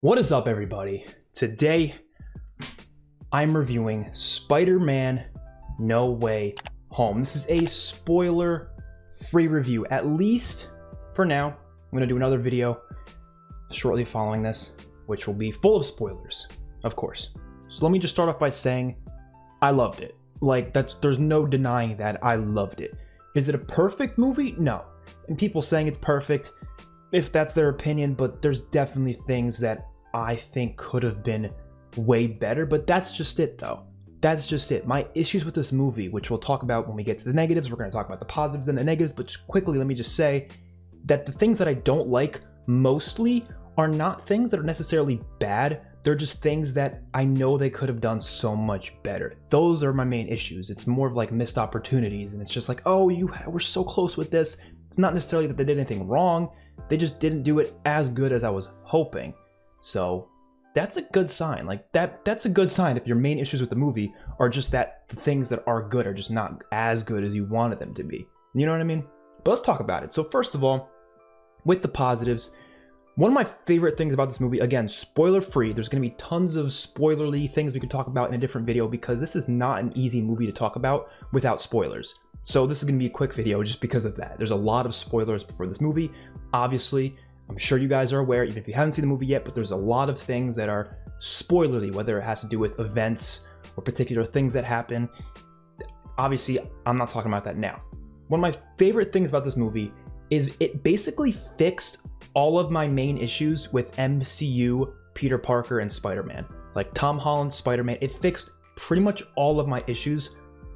What is up, everybody? Today, I'm reviewing Spider-Man No Way Home. This is a spoiler-free review, at least for now. I'm going to do another video shortly following this, which will be full of spoilers, of course. So let me just start off by saying I loved it. There's no denying that I loved it. Is it a perfect movie? No. And people saying it's perfect, if that's their opinion, but there's definitely things that I think could have been way better, but that's just it though. That's just it. My issues with this movie, which we'll talk about when we get to the negatives, we're going to talk about the positives and the negatives, but just quickly, let me just say that the things that I don't like mostly are not things that are necessarily bad. They're just things that I know they could have done so much better. Those are my main issues. It's more of like missed opportunities, and it's just like, oh, we're so close with this. It's not necessarily that they did anything wrong. They just didn't do it as good as I was hoping. So that's a good sign. That's a good sign if your main issues with the movie are just that the things that are good are just not as good as you wanted them to be. You know what I mean? But let's talk about it. So first of all, with the positives, one of my favorite things about this movie, again, spoiler free, there's going to be tons of spoilerly things we could talk about in a different video because this is not an easy movie to talk about without spoilers. So this is going to be a quick video just because of that. There's a lot of spoilers for this movie. Obviously, I'm sure you guys are aware, even if you haven't seen the movie yet, but there's a lot of things that are spoilerly, whether it has to do with events or particular things that happen. Obviously, I'm not talking about that now. One of my favorite things about this movie is it basically fixed all of my main issues with MCU, Peter Parker, and Spider-Man. Like Tom Holland's Spider-Man, it fixed pretty much all of my issues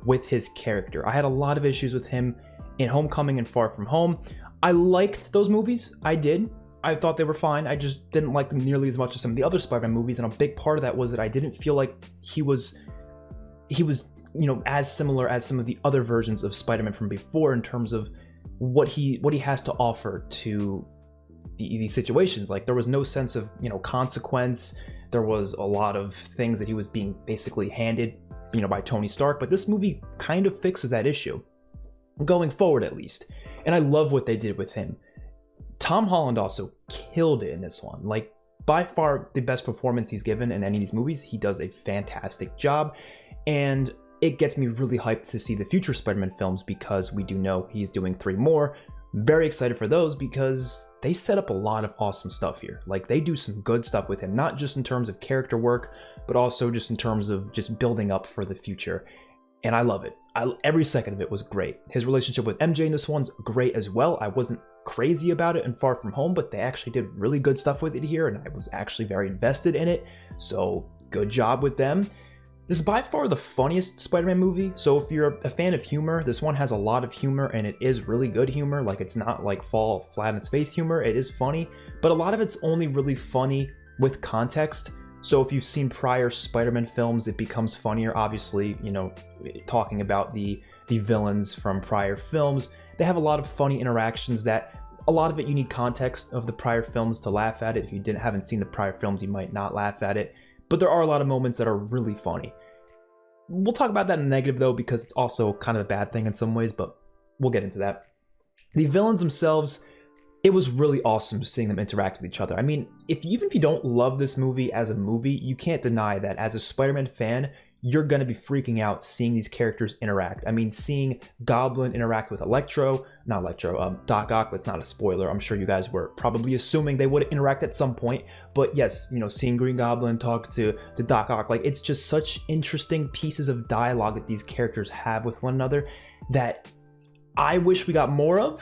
with his character. I had a lot of issues with him in Homecoming and Far From Home. I liked those movies. I did. I thought they were fine. I just didn't like them nearly as much as some of the other Spider-Man movies, and a big part of that was that I didn't feel like he was, as similar as some of the other versions of Spider-Man from before in terms of what he has to offer to these situations. Like there was no sense of, consequence. There was a lot of things that he was being basically handed, by Tony Stark, but this movie kind of fixes that issue going forward, at least. And I love what they did with him. Tom Holland also killed it in this one. Like, by far the best performance he's given in any of these movies. He does a fantastic job, and it gets me really hyped to see the future Spider-Man films because we do know he's doing 3 more. Very excited for those because they set up a lot of awesome stuff here. Like, they do some good stuff with him, not just in terms of character work, but also just in terms of just building up for the future. And I love it. Every second of it was great. His relationship with MJ in this one's great as well. I wasn't crazy about it in Far From Home, but they actually did really good stuff with it here, and I was actually very invested in it. So good job with them. This is by far the funniest Spider-Man movie. So if you're a fan of humor, this one has a lot of humor, and it is really good humor. Like, it's not like fall flat on its face humor. It is funny, but a lot of it's only really funny with context. So if you've seen prior Spider-Man films, it becomes funnier. Obviously, talking about the villains from prior films, they have a lot of funny interactions that a lot of it you need context of the prior films to laugh at it. If you haven't seen the prior films, you might not laugh at it. But there are a lot of moments that are really funny. We'll talk about that in negative though, because it's also kind of a bad thing in some ways, but we'll get into that. The villains themselves, it was really awesome seeing them interact with each other. I mean, even if you don't love this movie as a movie, you can't deny that as a Spider-Man fan, you're going to be freaking out seeing these characters interact. I mean, seeing Goblin interact with Doc Ock, that's not a spoiler. I'm sure you guys were probably assuming they would interact at some point. But yes, seeing Green Goblin talk to Doc Ock, like, it's just such interesting pieces of dialogue that these characters have with one another that I wish we got more of.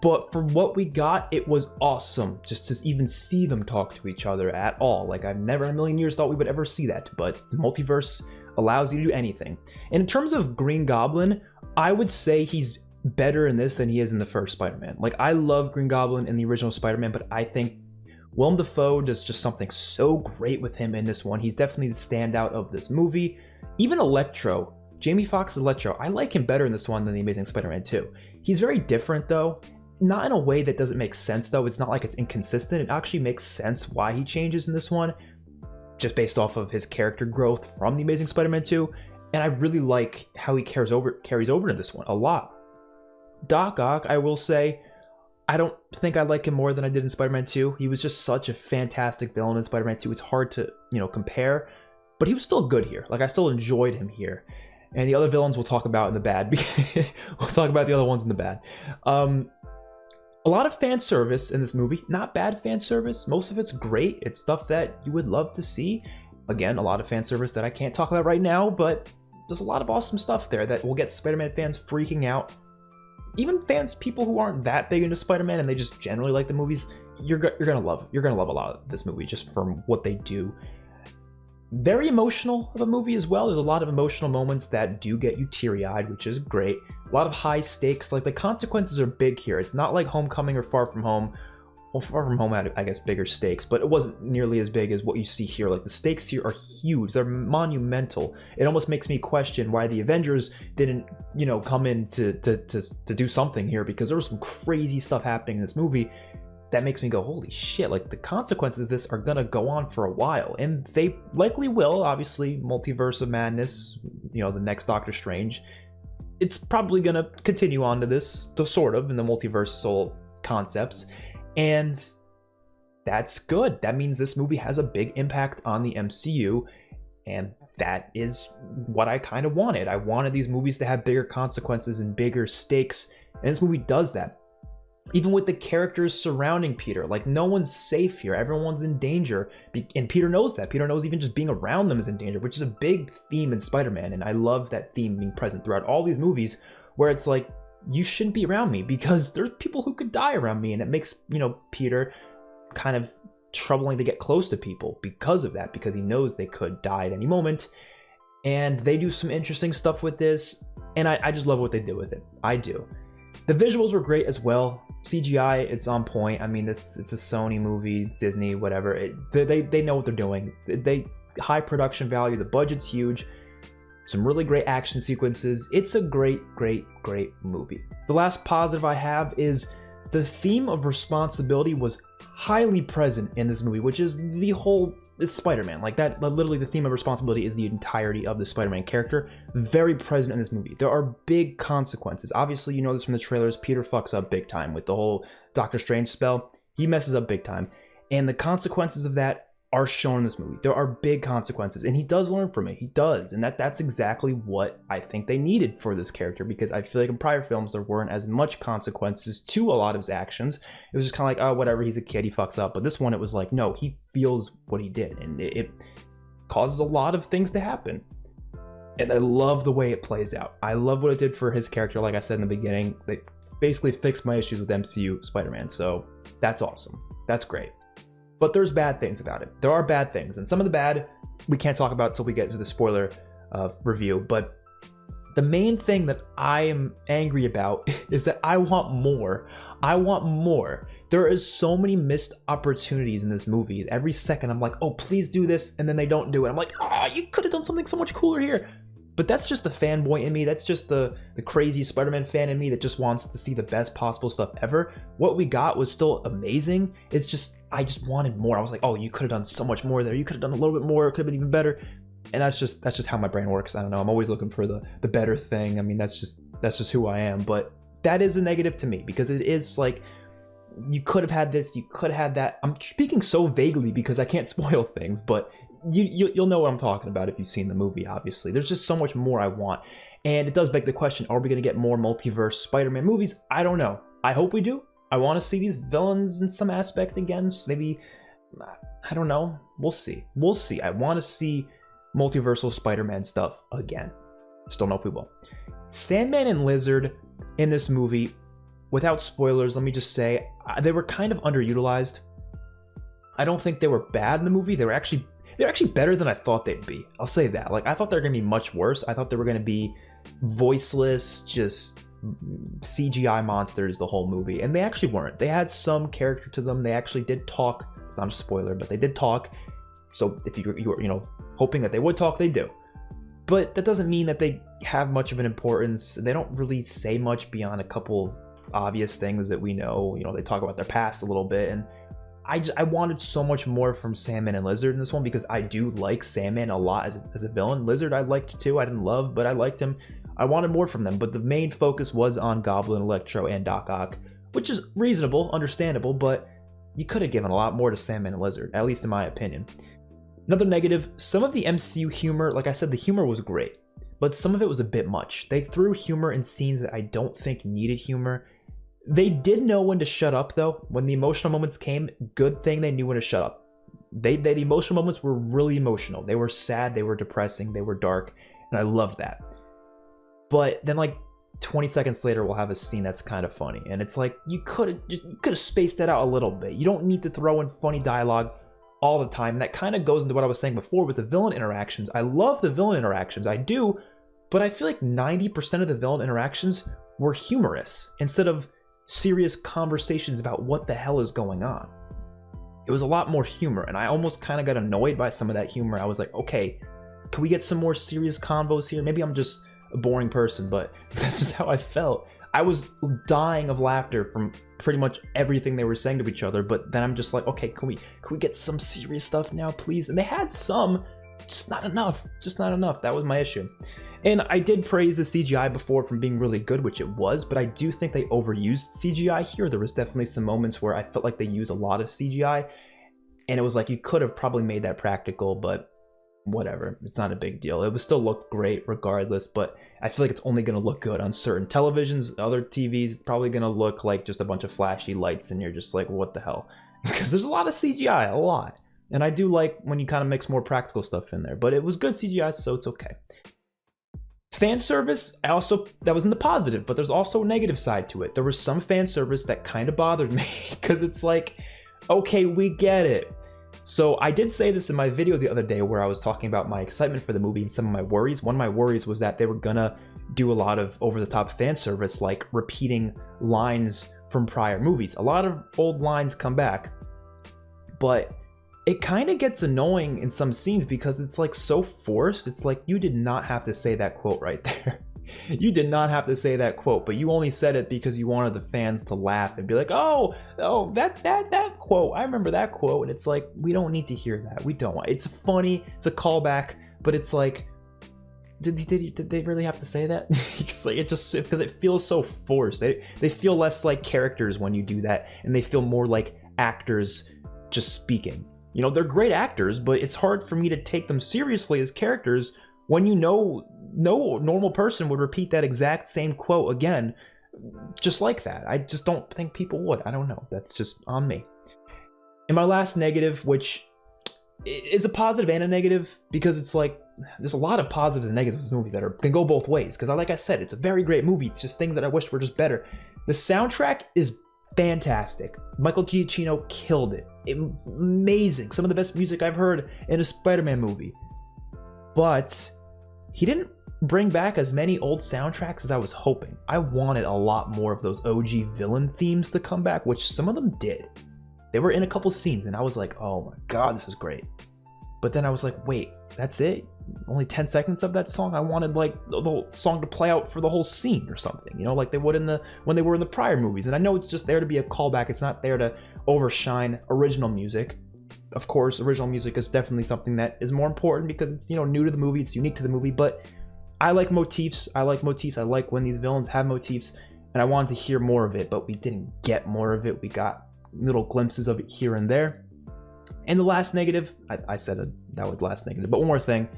But for what we got, it was awesome just to even see them talk to each other at all. Like, I've never in a million years thought we would ever see that, but the multiverse allows you to do anything. And in terms of Green Goblin, I would say he's better in this than he is in the first Spider-Man. Like, I love Green Goblin in the original Spider-Man, but I think Willem Dafoe does just something so great with him in this one. He's definitely the standout of this movie. Even Electro, Jamie Foxx's Electro, I like him better in this one than The Amazing Spider-Man 2. He's very different though. Not in a way that doesn't make sense though. It's not like it's inconsistent. It actually makes sense why he changes in this one, just based off of his character growth from The Amazing Spider-Man 2. And I really like how he carries over to this one a lot. Doc Ock, I will say, I don't think I like him more than I did in Spider-Man 2. He was just such a fantastic villain in Spider-Man 2. It's hard to, compare, but he was still good here. Like, I still enjoyed him here. And the other villains we'll talk about in the bad. We'll talk about the other ones in the bad. A lot of fan service in this movie. Not bad fan service. Most of it's great. It's stuff that you would love to see. Again, a lot of fan service that I can't talk about right now, but there's a lot of awesome stuff there that will get Spider-Man fans freaking out. Even fans, people who aren't that big into Spider-Man and they just generally like the movies, you're gonna love a lot of this movie just from what they do. Very emotional of a movie as well. There's a lot of emotional moments that do get you teary-eyed, which is great. A lot of high stakes. Like, the consequences are big here. It's not like Homecoming or Far From Home. Well, Far From Home had, I guess, bigger stakes, but it wasn't nearly as big as what you see here. Like, the stakes here are huge. They're monumental. It almost makes me question why the Avengers didn't, come in to do something here, because there was some crazy stuff happening in this movie that makes me go, holy shit, like, the consequences of this are gonna go on for a while. And they likely will. Obviously, Multiverse of Madness, the next Doctor Strange, it's probably gonna continue on to this, sort of, in the multiversal concepts. And that's good. That means this movie has a big impact on the MCU, and that is what I kind of wanted. I wanted these movies to have bigger consequences and bigger stakes, and this movie does that. Even with the characters surrounding Peter, like, no one's safe here. Everyone's in danger, and Peter knows that. Peter knows even just being around them is in danger, which is a big theme in Spider-Man, and I love that theme being present throughout all these movies, where it's like, you shouldn't be around me because there's people who could die around me, and it makes, Peter kind of troubling to get close to people because of that, because he knows they could die at any moment. And they do some interesting stuff with this, and I just love what they did with it. I do. The visuals were great as well. CGI, it's on point. I mean, it's a Sony movie, Disney, whatever. They know what they're doing. High production value. The budget's huge. Some really great action sequences. It's a great, great, great movie. The last positive I have is the theme of responsibility was highly present in this movie, which is it's Spider-Man. Like, that, literally the theme of responsibility is the entirety of the Spider-Man character. Very present in this movie. There are big consequences. Obviously, you know this from the trailers. Peter fucks up big time with the whole Doctor Strange spell. He messes up big time. And the consequences of that are shown in this movie. There are big consequences, and he does learn from it. He does, and that's exactly what I think they needed for this character, because I feel like in prior films there weren't as much consequences to a lot of his actions. It was just kind of like, oh, whatever, he's a kid, he fucks up. But this one, it was like, no, he feels what he did, and it causes a lot of things to happen. And I love the way it plays out. I love what it did for his character. Like I said in the beginning, they basically fixed my issues with MCU Spider-Man, so that's awesome. That's great. But there's bad things about it. There are bad things, and some of the bad we can't talk about until we get to the spoiler review. But the main thing that I am angry about is that I want more. I want more. There is so many missed opportunities in this movie. Every second I'm like, oh, please do this, and then they don't do it. I'm like, you could have done something so much cooler here. But that's just the fanboy in me. That's just the crazy Spider-Man fan in me that just wants to see the best possible stuff ever. What we got was still amazing. It's just, I just wanted more. I was like, oh, you could have done so much more there. You could have done a little bit more. It could have been even better. And that's just how my brain works. I don't know. I'm always looking for the better thing. I mean, that's just who I am. But that is a negative to me, because it is like, you could have had this, you could have had that. I'm speaking so vaguely because I can't spoil things, but you'll know what I'm talking about if you've seen the movie, obviously. There's just so much more I want. And it does beg the question, are we going to get more multiverse Spider-Man movies? I don't know. I hope we do. I want to see these villains in some aspect again. So maybe, I don't know. We'll see. We'll see. I want to see multiversal Spider-Man stuff again. Just don't know if we will. Sandman and Lizard in this movie, without spoilers, let me just say, they were kind of underutilized. I don't think they were bad in the movie. They're actually better than I thought they'd be. I'll say that. Like, I thought they were going to be much worse. I thought they were going to be voiceless, just CGI monsters the whole movie. And they actually weren't. They had some character to them. They actually did talk. It's not a spoiler, but they did talk. So if you were, hoping that they would talk, they do. But that doesn't mean that they have much of an importance. They don't really say much beyond a couple obvious things that we know. They talk about their past a little bit, and I wanted so much more from Sandman and Lizard in this one, because I do like Sandman a lot as a villain. Lizard I liked too. I didn't love, but I liked him. I wanted more from them, but the main focus was on Goblin, Electro, and Doc Ock, which is reasonable, understandable, but you could have given a lot more to Sandman and Lizard, at least in my opinion. Another negative, some of the MCU humor, like I said, the humor was great, but some of it was a bit much. They threw humor in scenes that I don't think needed humor. They did know when to shut up, though. When the emotional moments came, good thing they knew when to shut up. The emotional moments were really emotional. They were sad, they were depressing, they were dark, and I loved that. But then, like, 20 seconds later, we'll have a scene that's kind of funny, and it's like, you could have spaced that out a little bit. You don't need to throw in funny dialogue all the time. And that kind of goes into what I was saying before with the villain interactions. I love the villain interactions, I do, but I feel like 90% of the villain interactions were humorous instead of serious conversations about what the hell is going on. It was a lot more humor, and I almost kind of got annoyed by some of that humor. I was like, okay, can we get some more serious convos here? Maybe I'm just a boring person, but that's just how I felt. I was dying of laughter from pretty much everything they were saying to each other, but then I'm just like, okay, can we get some serious stuff now, please? And they had some, just not enough. That was my issue. And I did praise the CGI before from being really good, which it was, but I do think they overused CGI here. There was definitely some moments where I felt like they used a lot of CGI, and it was like you could have probably made that practical, but whatever, it's not a big deal. It would still look great regardless, but I feel like it's only going to look good on certain televisions. Other TVs, it's probably going to look like just a bunch of flashy lights, and you're just like, what the hell? Because there's a lot of CGI, a lot. And I do like when you kind of mix more practical stuff in there, but it was good CGI, so it's okay. Fan service, that was in the positive, but there's also a negative side to it. There was some fan service that kind of bothered me, because it's like, okay, we get it. So I did say this in my video the other day where I was talking about my excitement for the movie and some of my worries. One of my worries was that they were gonna do a lot of over-the-top fan service, like repeating lines from prior movies. A lot of old lines come back, but it kind of gets annoying in some scenes because it's like so forced. It's like, you did not have to say that quote right there. You did not have to say that quote, but you only said it because you wanted the fans to laugh and be like, oh, that quote, I remember that quote. And it's like, we don't need to hear that. We don't want, it's funny, it's a callback, but it's like, did they really have to say that? It's like, because it feels so forced. They feel less like characters when you do that, and they feel more like actors just speaking. You know, they're great actors, but it's hard for me to take them seriously as characters when you know no normal person would repeat that exact same quote again, just like that. I just don't think people would. I don't know. That's just on me. And my last negative, which is a positive and a negative, because it's like, there's a lot of positives and negatives in this movie that can go both ways. Because like I said, it's a very great movie. It's just things that I wish were just better. The soundtrack is fantastic. Michael Giacchino killed it. Amazing. Some of the best music I've heard in a Spider-Man movie. But he didn't bring back as many old soundtracks as I was hoping. I wanted a lot more of those OG villain themes to come back, which some of them did. They were in a couple scenes, and I was like, oh my god, this is great. But then I was like, wait, that's it? Only 10 seconds of that song? I wanted like the whole song to play out for the whole scene or something, you know, like they would when they were in the prior movies. And I know it's just there to be a callback. It's not there to overshine original music. Of course, original music is definitely something that is more important because it's, you know, new to the movie, it's unique to the movie, but I like motifs. I like when these villains have motifs, and I wanted to hear more of it, but we didn't get more of it. We got little glimpses of it here and there. And the last negative, I said that was last negative, but one more thing.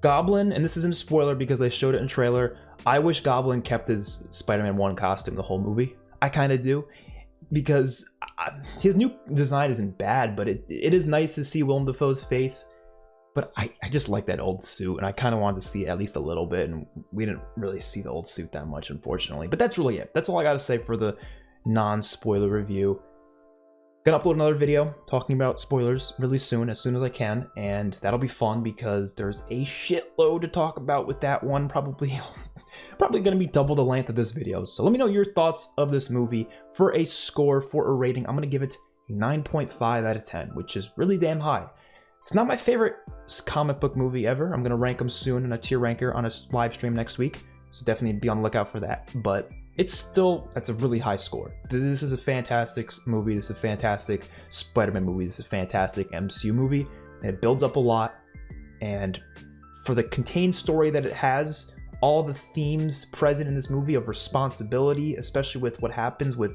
Goblin, and this isn't a spoiler because they showed it in trailer, I wish Goblin kept his Spider-Man 1 costume the whole movie. I kind of do, because his new design isn't bad, but it is nice to see Willem Dafoe's face. But I just like that old suit, and I kind of wanted to see it at least a little bit, and we didn't really see the old suit that much, unfortunately. But that's really it. That's all I got to say for the non-spoiler review. Gonna upload another video talking about spoilers really soon, as I can, and that'll be fun because there's a shitload to talk about with that one, probably gonna be double the length of this video. So let me know your thoughts of this movie. For a score, for a rating, I'm gonna give it a 9.5 out of 10, which is really damn high. It's not my favorite comic book movie ever. I'm gonna rank them soon in a tier ranker on a live stream next week, so definitely be on the lookout for that. But that's a really high score. This is a fantastic movie. This is a fantastic Spider-Man movie. This is a fantastic MCU movie. And it builds up a lot. And for the contained story that it has, all the themes present in this movie of responsibility, especially with what happens with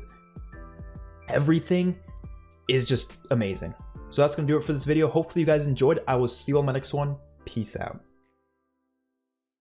everything, is just amazing. So that's gonna do it for this video. Hopefully you guys enjoyed. I will see you on my next one. Peace out.